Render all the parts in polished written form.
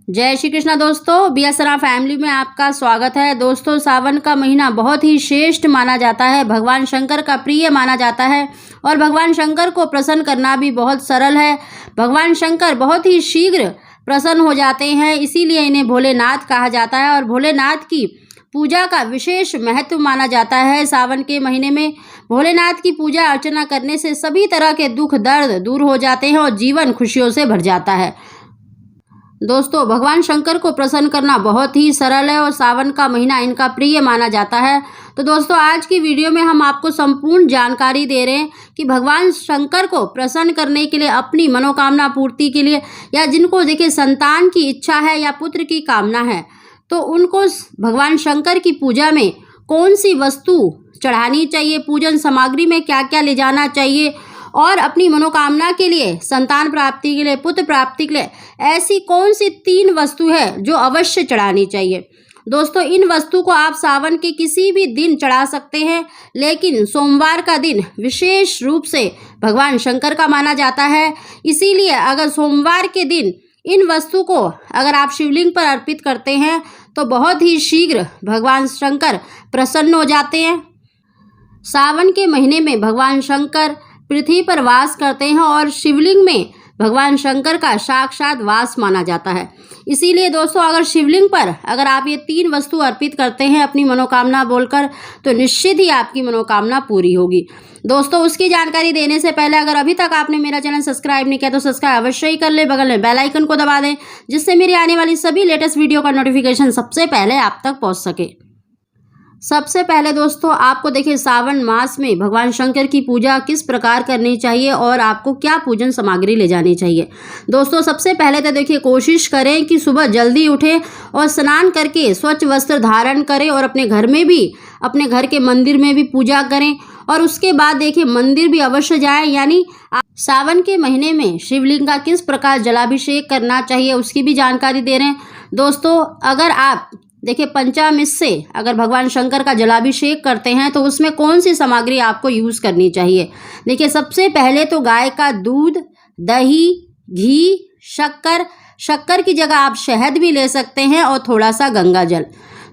जय श्री कृष्णा दोस्तों, बीएसरा फैमिली में आपका स्वागत है। दोस्तों, सावन का महीना बहुत ही श्रेष्ठ माना जाता है, भगवान शंकर का प्रिय माना जाता है और भगवान शंकर को प्रसन्न करना भी बहुत सरल है। भगवान शंकर बहुत ही शीघ्र प्रसन्न हो जाते हैं, इसीलिए इन्हें भोलेनाथ कहा जाता है और भोलेनाथ की पूजा का विशेष महत्व माना जाता है। सावन के महीने में भोलेनाथ की पूजा अर्चना करने से सभी तरह के दुख दर्द दूर हो जाते हैं और जीवन खुशियों से भर जाता है। दोस्तों, भगवान शंकर को प्रसन्न करना बहुत ही सरल है और सावन का महीना इनका प्रिय माना जाता है। तो दोस्तों, आज की वीडियो में हम आपको संपूर्ण जानकारी दे रहे हैं कि भगवान शंकर को प्रसन्न करने के लिए, अपनी मनोकामना पूर्ति के लिए, या जिनको देखिए संतान की इच्छा है या पुत्र की कामना है, तो उनको भगवान शंकर की पूजा में कौन सी वस्तु चढ़ानी चाहिए, पूजन सामग्री में क्या क्या ले जाना चाहिए और अपनी मनोकामना के लिए, संतान प्राप्ति के लिए, पुत्र प्राप्ति के लिए ऐसी कौन सी 3 वस्तु है जो अवश्य चढ़ानी चाहिए। दोस्तों, इन वस्तु को आप सावन के किसी भी दिन चढ़ा सकते हैं, लेकिन सोमवार का दिन विशेष रूप से भगवान शंकर का माना जाता है। इसीलिए अगर सोमवार के दिन इन वस्तु को अगर आप शिवलिंग पर अर्पित करते हैं तो बहुत ही शीघ्र भगवान शंकर प्रसन्न हो जाते हैं। सावन के महीने में भगवान शंकर पृथ्वी पर वास करते हैं और शिवलिंग में भगवान शंकर का साक्षात वास माना जाता है। इसीलिए दोस्तों, अगर शिवलिंग पर अगर आप ये 3 वस्तु अर्पित करते हैं अपनी मनोकामना बोलकर, तो निश्चित ही आपकी मनोकामना पूरी होगी। दोस्तों, उसकी जानकारी देने से पहले अगर अभी तक आपने मेरा चैनल सब्सक्राइब नहीं किया तो सब्सक्राइब अवश्य ही कर ले, बगल में बेल आइकन को दबा दें, जिससे मेरी आने वाली सभी लेटेस्ट वीडियो का नोटिफिकेशन सबसे पहले आप तक पहुँच सके। सबसे पहले दोस्तों, आपको देखिए सावन मास में भगवान शंकर की पूजा किस प्रकार करनी चाहिए और आपको क्या पूजन सामग्री ले जानी चाहिए। दोस्तों, सबसे पहले तो देखिए कोशिश करें कि सुबह जल्दी उठें और स्नान करके स्वच्छ वस्त्र धारण करें और अपने घर में भी, अपने घर के मंदिर में भी पूजा करें और उसके बाद देखिए मंदिर भी अवश्य जाएं। यानी सावन के महीने में शिवलिंग का किस प्रकार जलाभिषेक करना चाहिए उसकी भी जानकारी दे रहे हैं। दोस्तों, अगर आप देखिए पंचामृत से अगर भगवान शंकर का जलाभिषेक करते हैं तो उसमें कौन सी सामग्री आपको यूज़ करनी चाहिए। देखिए, सबसे पहले तो गाय का दूध, दही, घी, शक्कर की जगह आप शहद भी ले सकते हैं और थोड़ा सा गंगा जल।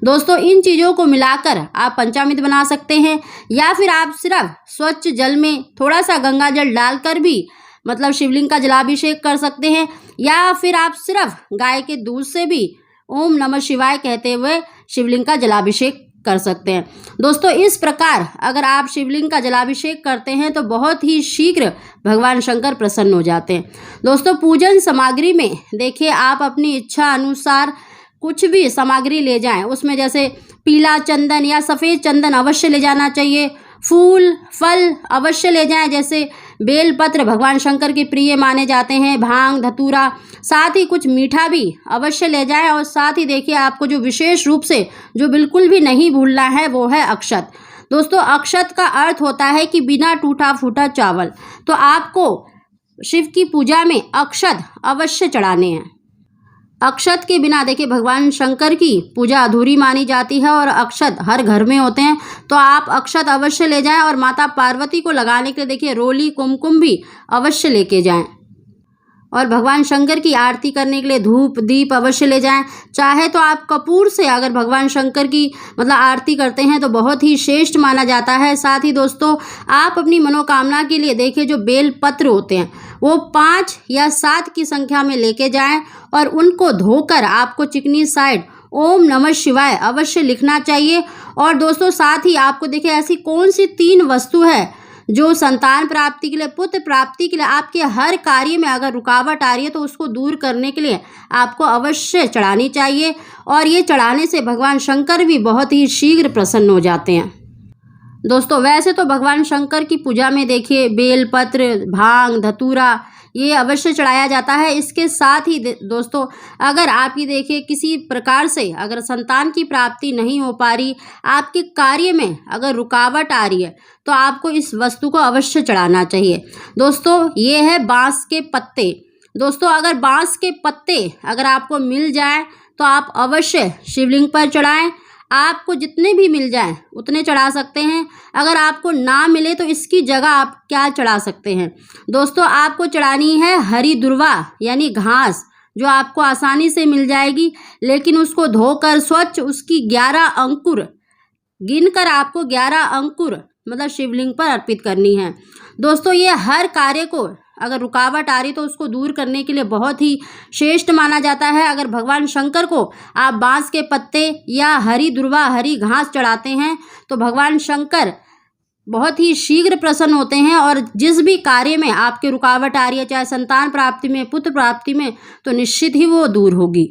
दोस्तों, इन चीज़ों को मिलाकर आप पंचामृत बना सकते हैं, या फिर आप सिर्फ स्वच्छ जल में थोड़ा सा गंगा जल डालकर भी मतलब शिवलिंग का जलाभिषेक कर सकते हैं, या फिर आप सिर्फ गाय के दूध से भी ओम नमः शिवाय कहते हुए शिवलिंग का जलाभिषेक कर सकते हैं। दोस्तों, इस प्रकार अगर आप शिवलिंग का जलाभिषेक करते हैं तो बहुत ही शीघ्र भगवान शंकर प्रसन्न हो जाते हैं। दोस्तों, पूजन सामग्री में देखिए आप अपनी इच्छा अनुसार कुछ भी सामग्री ले जाएं। उसमें जैसे पीला चंदन या सफ़ेद चंदन अवश्य ले जाना चाहिए, फूल फल अवश्य ले जाएं, जैसे बेलपत्र भगवान शंकर के प्रिय माने जाते हैं, भांग धतूरा, साथ ही कुछ मीठा भी अवश्य ले जाएं। और साथ ही देखिए आपको जो विशेष रूप से जो बिल्कुल भी नहीं भूलना है वो है अक्षत। दोस्तों, अक्षत का अर्थ होता है कि बिना टूटा फूटा चावल। तो आपको शिव की पूजा में अक्षत अवश्य चढ़ाने हैं। अक्षत के बिना देखिए भगवान शंकर की पूजा अधूरी मानी जाती है और अक्षत हर घर में होते हैं, तो आप अक्षत अवश्य ले जाएं और माता पार्वती को लगाने के लिए देखिए रोली कुमकुम भी अवश्य लेके जाएं और भगवान शंकर की आरती करने के लिए धूप दीप अवश्य ले जाएं। चाहे तो आप कपूर से अगर भगवान शंकर की मतलब आरती करते हैं तो बहुत ही श्रेष्ठ माना जाता है। साथ ही दोस्तों, आप अपनी मनोकामना के लिए देखिए जो बेल पत्र होते हैं वो 5 या 7 की संख्या में लेके जाएं और उनको धोकर आपको चिकनी साइड ओम नमः शिवाय अवश्य लिखना चाहिए। और दोस्तों, साथ ही आपको देखिए ऐसी कौन सी 3 वस्तु है जो संतान प्राप्ति के लिए, पुत्र प्राप्ति के लिए, आपके हर कार्य में अगर रुकावट आ रही है तो उसको दूर करने के लिए आपको अवश्य चढ़ानी चाहिए और ये चढ़ाने से भगवान शंकर भी बहुत ही शीघ्र प्रसन्न हो जाते हैं। दोस्तों, वैसे तो भगवान शंकर की पूजा में देखिए बेलपत्र, भांग धतूरा ये अवश्य चढ़ाया जाता है। इसके साथ ही दोस्तों, अगर आपकी देखिए किसी प्रकार से अगर संतान की प्राप्ति नहीं हो पा रही, आपके कार्य में अगर रुकावट आ रही है, तो आपको इस वस्तु को अवश्य चढ़ाना चाहिए। दोस्तों, ये है बांस के पत्ते। दोस्तों, अगर बांस के पत्ते अगर आपको मिल जाए तो आप अवश्य शिवलिंग पर चढ़ाएं। आपको जितने भी मिल जाएं उतने चढ़ा सकते हैं। अगर आपको ना मिले तो इसकी जगह आप क्या चढ़ा सकते हैं। दोस्तों, आपको चढ़ानी है हरी दुर्वा यानी घास, जो आपको आसानी से मिल जाएगी, लेकिन उसको धोकर स्वच्छ उसकी 11 अंकुर गिनकर आपको 11 अंकुर मतलब शिवलिंग पर अर्पित करनी है। दोस्तों ये हर कार्य को अगर रुकावट आ रही तो उसको दूर करने के लिए बहुत ही श्रेष्ठ माना जाता है। अगर भगवान शंकर को आप बांस के पत्ते या हरी दुर्वा हरी घास चढ़ाते हैं तो भगवान शंकर बहुत ही शीघ्र प्रसन्न होते हैं और जिस भी कार्य में आपके रुकावट आ रही है, चाहे संतान प्राप्ति में, पुत्र प्राप्ति में, तो निश्चित ही वो दूर होगी।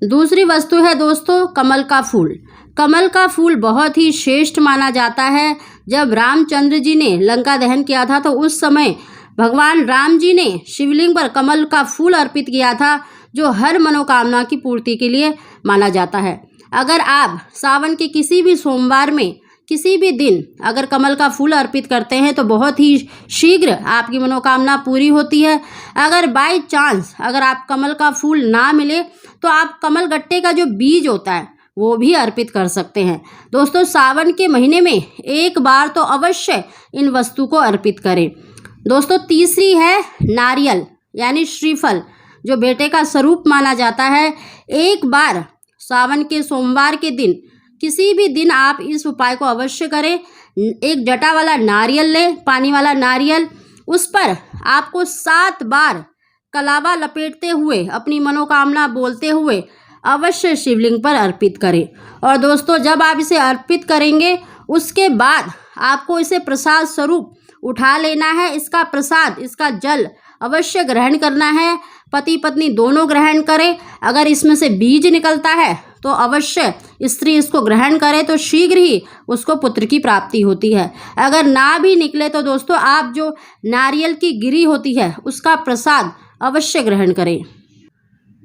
दूसरी वस्तु है दोस्तों कमल का फूल। कमल का फूल बहुत ही श्रेष्ठ माना जाता है। जब रामचंद्र जी ने लंका दहन किया था तो उस समय भगवान राम जी ने शिवलिंग पर कमल का फूल अर्पित किया था, जो हर मनोकामना की पूर्ति के लिए माना जाता है। अगर आप सावन के किसी भी सोमवार में किसी भी दिन अगर कमल का फूल अर्पित करते हैं तो बहुत ही शीघ्र आपकी मनोकामना पूरी होती है। अगर बाय चांस अगर आप कमल का फूल ना मिले तो आप कमल गट्टे का जो बीज होता है वो भी अर्पित कर सकते हैं। दोस्तों सावन के महीने में एक बार तो अवश्य इन वस्तु को अर्पित करें। दोस्तों तीसरी है नारियल यानी श्रीफल, जो बेटे का स्वरूप माना जाता है। एक बार सावन के सोमवार के दिन किसी भी दिन आप इस उपाय को अवश्य करें। एक जटा वाला नारियल लें, पानी वाला नारियल, उस पर आपको 7 बार कलावा लपेटते हुए अपनी मनोकामना बोलते हुए अवश्य शिवलिंग पर अर्पित करें। और दोस्तों जब आप इसे अर्पित करेंगे उसके बाद आपको इसे प्रसाद स्वरूप उठा लेना है। इसका प्रसाद, इसका जल अवश्य ग्रहण करना है। पति पत्नी दोनों ग्रहण करें। अगर इसमें से बीज निकलता है तो अवश्य स्त्री इसको ग्रहण करे तो शीघ्र ही उसको पुत्र की प्राप्ति होती है। अगर ना भी निकले तो दोस्तों आप जो नारियल की गिरी होती है उसका प्रसाद अवश्य ग्रहण करें।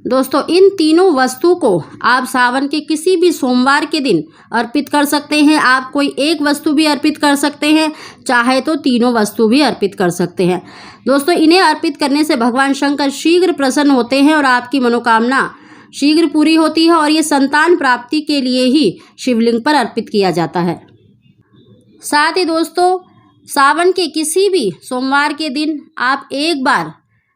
दोस्तों इन तीनों वस्तु को आप सावन के किसी भी सोमवार के दिन अर्पित कर सकते हैं। आप कोई एक वस्तु भी अर्पित कर सकते हैं, चाहे तो तीनों वस्तु भी अर्पित कर सकते हैं। दोस्तों इन्हें अर्पित करने से भगवान शंकर शीघ्र प्रसन्न होते हैं और आपकी मनोकामना शीघ्र पूरी होती है। और ये संतान प्राप्ति के लिए ही शिवलिंग पर अर्पित किया जाता है। साथ ही दोस्तों सावन के किसी भी सोमवार के दिन आप एक बार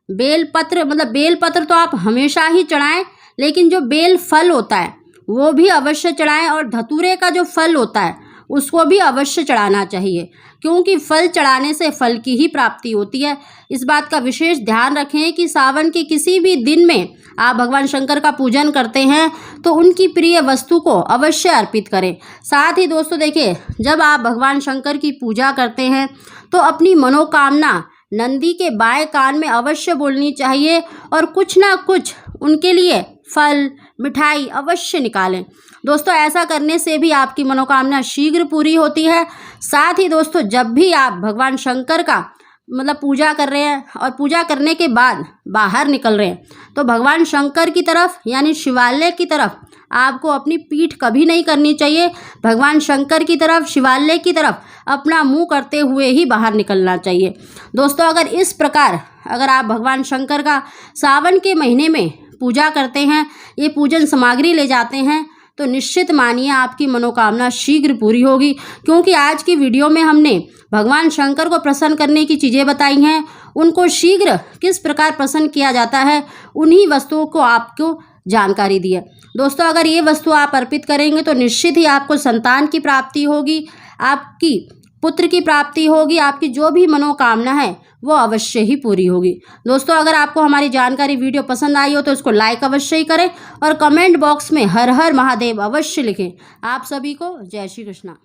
बेलपत्र, मतलब बेलपत्र तो आप हमेशा ही चढ़ाएं, लेकिन जो बेल फल होता है वो भी अवश्य चढ़ाएं और धतूरे का जो फल होता है उसको भी अवश्य चढ़ाना चाहिए, क्योंकि फल चढ़ाने से फल की ही प्राप्ति होती है। इस बात का विशेष ध्यान रखें कि सावन के किसी भी दिन में आप भगवान शंकर का पूजन करते हैं तो उनकी प्रिय वस्तु को अवश्य अर्पित करें। साथ ही दोस्तों देखिए, जब आप भगवान शंकर की पूजा करते हैं तो अपनी मनोकामना नंदी के बाएं कान में अवश्य बोलनी चाहिए और कुछ ना कुछ उनके लिए फल मिठाई अवश्य निकालें। दोस्तों ऐसा करने से भी आपकी मनोकामना शीघ्र पूरी होती है। साथ ही दोस्तों जब भी आप भगवान शंकर का मतलब पूजा कर रहे हैं और पूजा करने के बाद बाहर निकल रहे हैं तो भगवान शंकर की तरफ यानी शिवालय की तरफ आपको अपनी पीठ कभी नहीं करनी चाहिए। भगवान शंकर की तरफ, शिवालय की तरफ अपना मुंह करते हुए ही बाहर निकलना चाहिए। दोस्तों अगर इस प्रकार अगर आप भगवान शंकर का सावन के महीने में पूजा करते हैं, ये पूजन सामग्री ले जाते हैं, तो निश्चित मानिए आपकी मनोकामना शीघ्र पूरी होगी। क्योंकि आज की वीडियो में हमने भगवान शंकर को प्रसन्न करने की चीज़ें बताई हैं, उनको शीघ्र किस प्रकार प्रसन्न किया जाता है उन्हीं वस्तुओं को आपको जानकारी दी है। दोस्तों अगर ये वस्तु आप अर्पित करेंगे तो निश्चित ही आपको संतान की प्राप्ति होगी, आपकी पुत्र की प्राप्ति होगी, आपकी जो भी मनोकामना है वो अवश्य ही पूरी होगी। दोस्तों अगर आपको हमारी जानकारी वीडियो पसंद आई हो तो इसको लाइक अवश्य ही करें और कमेंट बॉक्स में हर हर महादेव अवश्य लिखें। आप सभी को जय श्री कृष्णा।